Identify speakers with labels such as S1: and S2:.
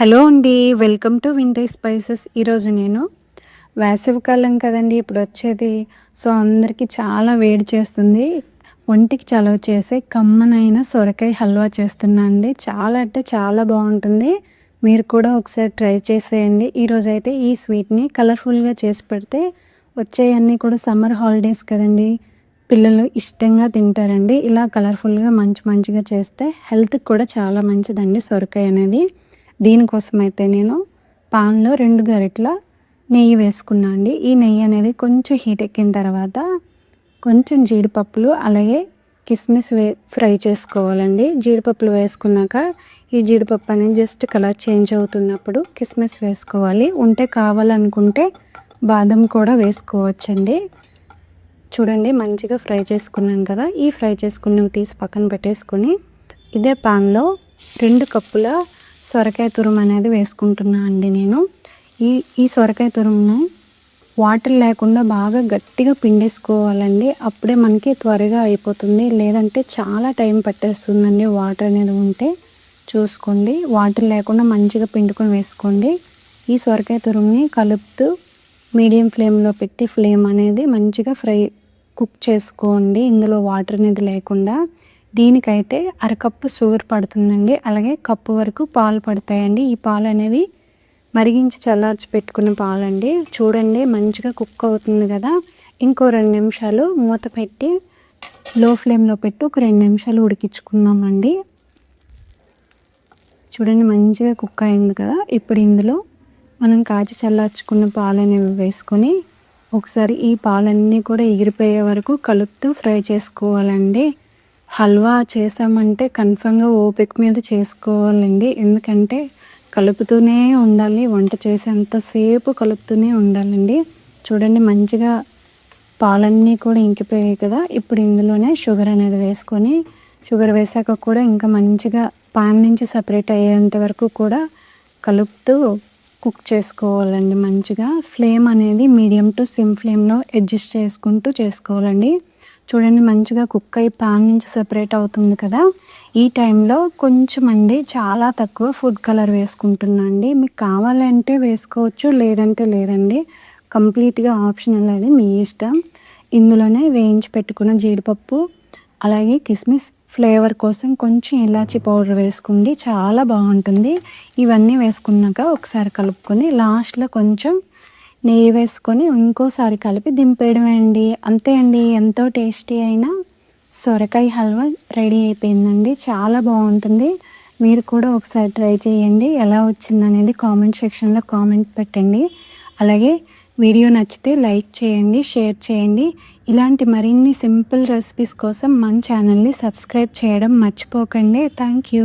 S1: Hello అండి. Welcome to vintage spices. ఈరోజు నేను వేసవికాలం కదండి ఇప్పుడు వచ్చేది. సో అందరికీ చాలా వేడి చేస్తుంది. ఒంటికి చలవ చేసే కమ్మనైన సొరకాయ హల్వా చేస్తున్నా అండి. చాలా అంటే చాలా బాగుంటుంది. మీరు కూడా ఒకసారి ట్రై చేసేయండి. ఈరోజైతే ఈ స్వీట్ని కలర్ఫుల్గా చేసి పెడితే వచ్చేవన్నీ కూడా సమ్మర్ హాలిడేస్ కదండి, పిల్లలు ఇష్టంగా తింటారండి. ఇలా కలర్ఫుల్గా మంచిగా చేస్తే హెల్త్కి కూడా చాలా మంచిదండి సొరకాయ అనేది. దీనికోసమైతే నేను పాన్లో 2 గరిటెల నెయ్యి వేసుకున్నా అండి. ఈ నెయ్యి అనేది కొంచెం హీట్ ఎక్కిన తర్వాత కొంచెం జీడిపప్పులు అలాగే కిస్మిస్ ఫ్రై చేసుకోవాలండి. జీడిపప్పులు వేసుకున్నాక ఈ జీడిపప్పు అనేది జస్ట్ కలర్ చేంజ్ అవుతున్నప్పుడు కిస్మిస్ వేసుకోవాలి. ఉంటే కావాలనుకుంటే బాదం కూడా వేసుకోవచ్చండి. చూడండి మంచిగా ఫ్రై చేసుకున్నాను కదా. ఈ ఫ్రై చేసుకున్నవి తీసి పక్కన పెట్టేసుకొని ఇదే పాన్లో 2 కప్పుల సొరకాయ తురుము అనేది వేసుకుంటున్నా అండి నేను. ఈ సొరకాయ తురుముని వాటర్ లేకుండా బాగా గట్టిగా పిండేసుకోవాలండి. అప్పుడే మనకి త్వరగా అయిపోతుంది. లేదంటే చాలా టైం పట్టేస్తుందండి వాటర్ అనేది ఉంటే. చూసుకోండి, వాటర్ లేకుండా మంచిగా పిండుకొని వేసుకోండి. ఈ సొరకాయ తురుముని కలుపుతూ మీడియం ఫ్లేమ్లో పెట్టి ఫ్లేమ్ అనేది మంచిగా కుక్ చేసుకోండి, ఇందులో వాటర్ అనేది లేకుండా. దీనికైతే అరకప్పు షుగర్ పడుతుందండి. అలాగే కప్పు వరకు పాలు పడతాయండి. ఈ పాలు అనేవి మరిగించి చల్లార్చి పెట్టుకున్న పాలండి. చూడండి మంచిగా కుక్ అవుతుంది కదా. ఇంకో 2 నిమిషాలు మూత పెట్టి లో ఫ్లేమ్లో పెట్టి ఒక 2 నిమిషాలు ఉడికించుకుందామండి. చూడండి మంచిగా కుక్ అయింది కదా. ఇప్పుడు ఇందులో మనం కాచి చల్లార్చుకున్న పాలు అనేవి వేసుకొని ఒకసారి ఈ పాలన్నీ కూడా ఎగిరిపోయే వరకు కలుపుతూ ఫ్రై చేసుకోవాలండి. హల్వా చేసామంటే కన్ఫామ్గా ఓపిక మీద చేసుకోవాలండి. ఎందుకంటే కలుపుతూనే ఉండాలి, వంట చేసేంతసేపు కలుపుతూనే ఉండాలండి. చూడండి మంచిగా పాలన్నీ కూడా ఇంకిపోయాయి కదా. ఇప్పుడు ఇందులోనే షుగర్ అనేది వేసుకొని, షుగర్ వేసాక కూడా ఇంకా మంచిగా పాన్ నుంచి సపరేట్ అయ్యేంత వరకు కూడా కలుపుతూ కుక్ చేసుకోవాలండి. మంచిగా ఫ్లేమ్ అనేది మీడియం టు సిమ్ ఫ్లేమ్లో అడ్జస్ట్ చేసుకుంటూ చేసుకోవాలండి. చూడండి మంచిగా కుక్ అయ్యి పాన్ నుంచి సెపరేట్ అవుతుంది కదా. ఈ టైంలో కొంచెం అండి, చాలా తక్కువ ఫుడ్ కలర్ వేసుకుంటున్నా అండి. మీకు కావాలంటే వేసుకోవచ్చు, లేదంటే లేదండి. కంప్లీట్గా ఆప్షనల్, అది మీ ఇష్టం. ఇందులోనే వేయించి పెట్టుకున్న జీడిపప్పు అలాగే కిస్మిస్ ఫ్లేవర్ కోసం కొంచెం ఇలాచీ పౌడర్ వేసుకోండి, చాలా బాగుంటుంది. ఇవన్నీ వేసుకున్నాక ఒకసారి కలుపుకొని లాస్ట్లో కొంచెం నెయ్యి వేసుకొని ఇంకోసారి కలిపి దింపేయడమే అండి. అంతే అండి, ఎంతో టేస్టీ అయిన సొరకాయ హల్వా రెడీ అయిపోయిందండి. చాలా బాగుంటుంది. మీరు కూడా ఒకసారి ట్రై చేయండి. ఎలా వచ్చిందనేది కామెంట్ సెక్షన్లో కామెంట్ పెట్టండి. అలాగే వీడియో నచ్చితే లైక్ చేయండి, షేర్ చేయండి. ఇలాంటి మరిన్ని సింపుల్ రెసిపీస్ కోసం మన ఛానల్ని సబ్స్క్రైబ్ చేయడం మర్చిపోకండి. Thank you.